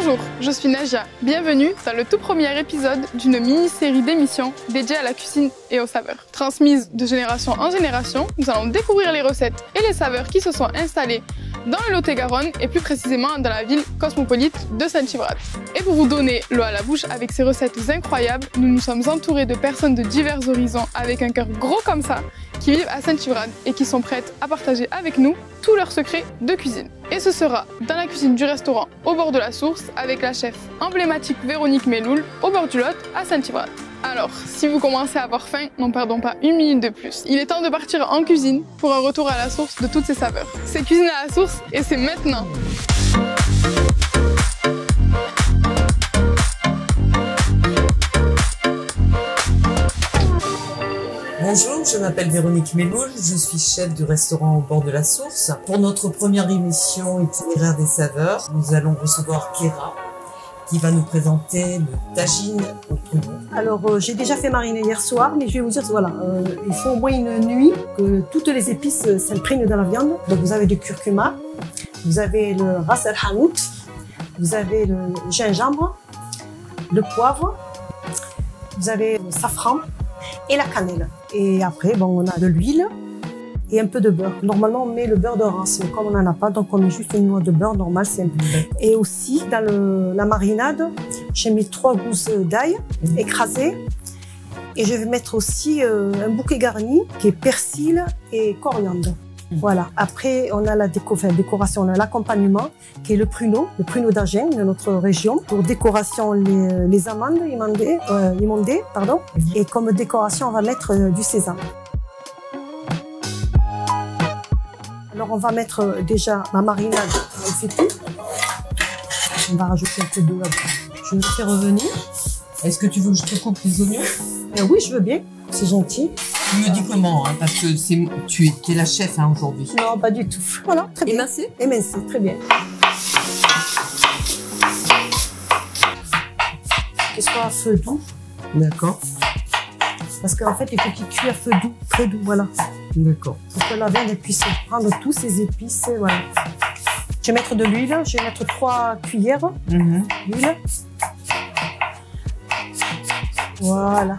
Bonjour, je suis Nadia. Bienvenue dans le tout premier épisode d'une mini-série d'émissions dédiée à la cuisine et aux saveurs. Transmises de génération en génération, nous allons découvrir les recettes et les saveurs qui se sont installées dans le Lot-et-Garonne et plus précisément dans la ville cosmopolite de Saint-Chivrade. Et pour vous donner l'eau à la bouche avec ces recettes incroyables, nous nous sommes entourés de personnes de divers horizons avec un cœur gros comme ça, qui vivent à Saint-Chivrade et qui sont prêtes à partager avec nous tous leurs secrets de cuisine. Et ce sera dans la cuisine du restaurant au bord de la source avec la chef emblématique Véronique Meloul au bord du Lot à Saint-Chivrade. Alors, si vous commencez à avoir faim, n'en perdons pas une minute de plus. Il est temps de partir en cuisine pour un retour à la source de toutes ces saveurs. C'est Cuisine à la source et c'est maintenant. Bonjour, je m'appelle Véronique Meloul, je suis chef du restaurant au bord de la source. Pour notre première émission Itinéraire des saveurs, nous allons recevoir Kéra qui va nous présenter le tagine au pruneau. Alors j'ai déjà fait mariner hier soir, mais je vais vous dire, voilà, il faut au moins une nuit que toutes les épices s'imprègnent dans la viande. Donc vous avez du curcuma, vous avez le ras el hanout, vous avez le gingembre, le poivre, vous avez le safran et la cannelle. Et après, bon, on a de l'huile et un peu de beurre. Normalement, on met le beurre de race, mais comme on n'en a pas, donc on met juste une noix de beurre normale, c'est un peu de beurre. Et aussi, dans la marinade, j'ai mis 3 gousses d'ail écrasées. Et je vais mettre aussi un bouquet garni qui est persil et coriandre. Voilà. Après, on a la décoration, on a l'accompagnement qui est le pruneau d'Agen de notre région. Pour décoration, les amandes émondées, pardon. Et comme décoration, on va mettre du sésame. Alors, on va mettre déjà ma marinade. On fait tout. On va rajouter un peu d'eau là-dedans. Je vais le faire revenir. Est-ce que tu veux que je te coupe les oignons? Oui, je veux bien. C'est gentil. Tu me dis comment, hein, parce que tu es la chef hein, aujourd'hui. Non, pas du tout. Voilà, très bien. Émincé? Émincé, très bien. Qu'il soit à feu doux. D'accord. Parce qu'en fait, il faut qu'il cuise à feu doux, très doux, voilà. D'accord. Pour que la viande puisse prendre tous ces épices, voilà. Je vais mettre de l'huile, je vais mettre 3 cuillères d'huile. Voilà.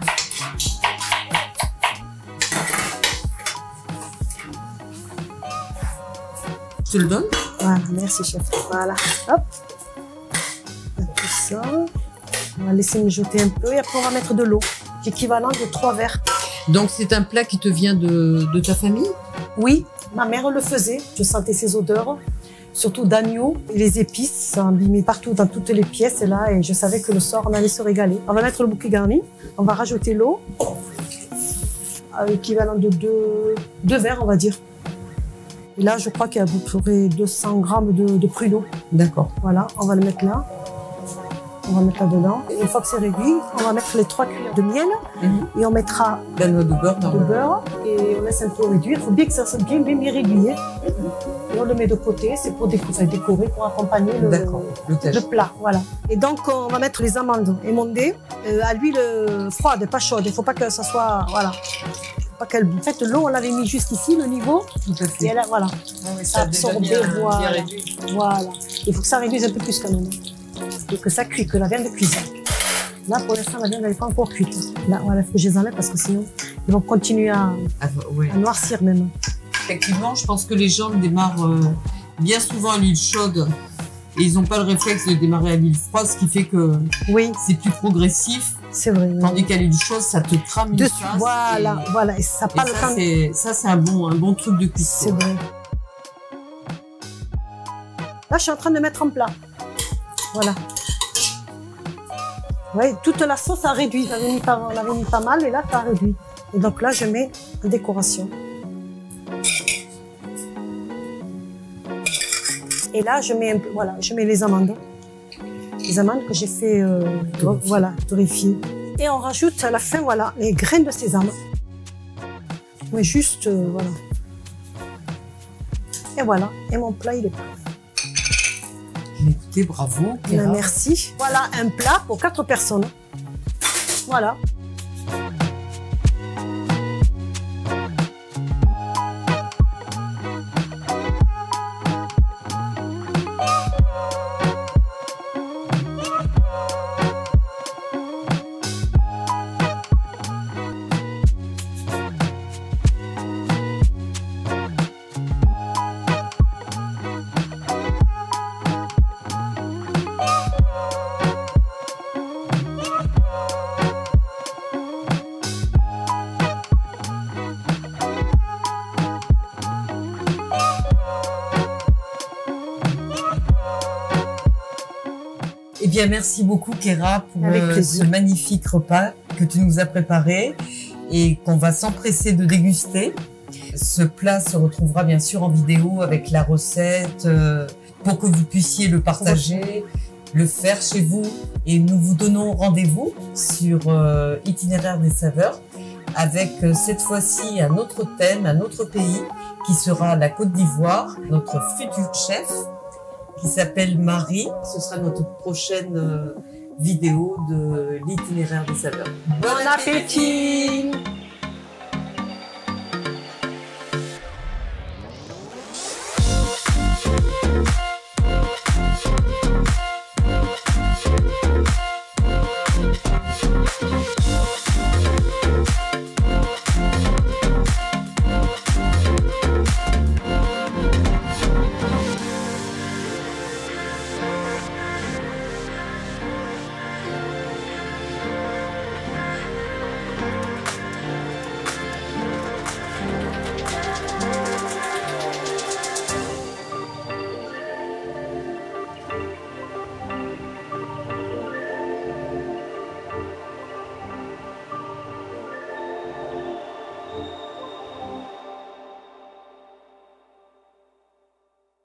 Je te le donne? Voilà, merci chef. Voilà, hop. Tout ça. On va laisser mijoter un peu et après on va mettre de l'eau, l'équivalent de 3 verres. Donc c'est un plat qui te vient de ta famille? Oui, ma mère le faisait. Je sentais ses odeurs, surtout d'agneau et les épices, ça embimait partout dans toutes les pièces là et je savais que le soir on allait se régaler. On va mettre le bouquet garni, on va rajouter l'eau, l'équivalent de 2 verres on va dire. Et là, je crois qu'il y a à peu près 200 grammes de pruneau. D'accord. Voilà, on va le mettre là. On va mettre là-dedans. Une fois que c'est réduit, on va mettre les 3 cuillères de miel et on mettra la noix de beurre, et on laisse un peu réduire. Il faut bien que ça soit bien réduit. Et on le met de côté, c'est pour décorer, pour accompagner le plat. Voilà. Et donc, on va mettre les amandes émondées à l'huile froide, pas chaude. Il ne faut pas que ça soit... Voilà. En fait, l'eau, on l'avait mis juste ici, le niveau. Tout à fait. Et là, voilà. Ouais, ça absorbe bien, voilà. Voilà. Il faut que ça réduise un peu plus quand même. Et que ça cuit, que la viande cuise. Là, pour l'instant, la viande n'est pas encore cuite. Là, voilà, il faut que je les enlève parce que sinon, ils vont continuer à noircir même. Effectivement, je pense que les gens démarrent bien souvent à l'huile chaude et ils n'ont pas le réflexe de démarrer à l'huile froide, ce qui fait que c'est plus progressif. C'est vrai. Tandis qu'à l'huile chaude, ça te crame une face. Voilà, voilà. Et ça parle quand même. Ça, c'est un bon truc de cuisson. C'est vrai. Là, je suis en train de mettre en plat. Voilà. Oui, toute la sauce a réduit. On l'avait mis pas mal et là, ça a réduit. Et donc là, je mets en décoration. Et là, je mets je mets les amandes. Les amandes que j'ai fait, torréfier. Et on rajoute à la fin, voilà, les graines de sésame. Mais juste, voilà. Et voilà. Et mon plat, il est prêt. Écoutez, bravo. Merci. Voilà un plat pour 4 personnes. Voilà. bien, merci beaucoup Kéra pour Avec ce plaisir. magnifique repas que tu nous as préparé et qu'on va s'empresser de déguster. Ce plat se retrouvera bien sûr en vidéo avec la recette pour que vous puissiez le partager, le faire chez vous. Et nous vous donnons rendez-vous sur Itinéraire des saveurs avec cette fois-ci un autre thème, un autre pays qui sera la Côte d'Ivoire, notre futur chef qui s'appelle Marie. Ce sera notre prochaine vidéo de l'Itinéraire des saveurs. Bon appétit!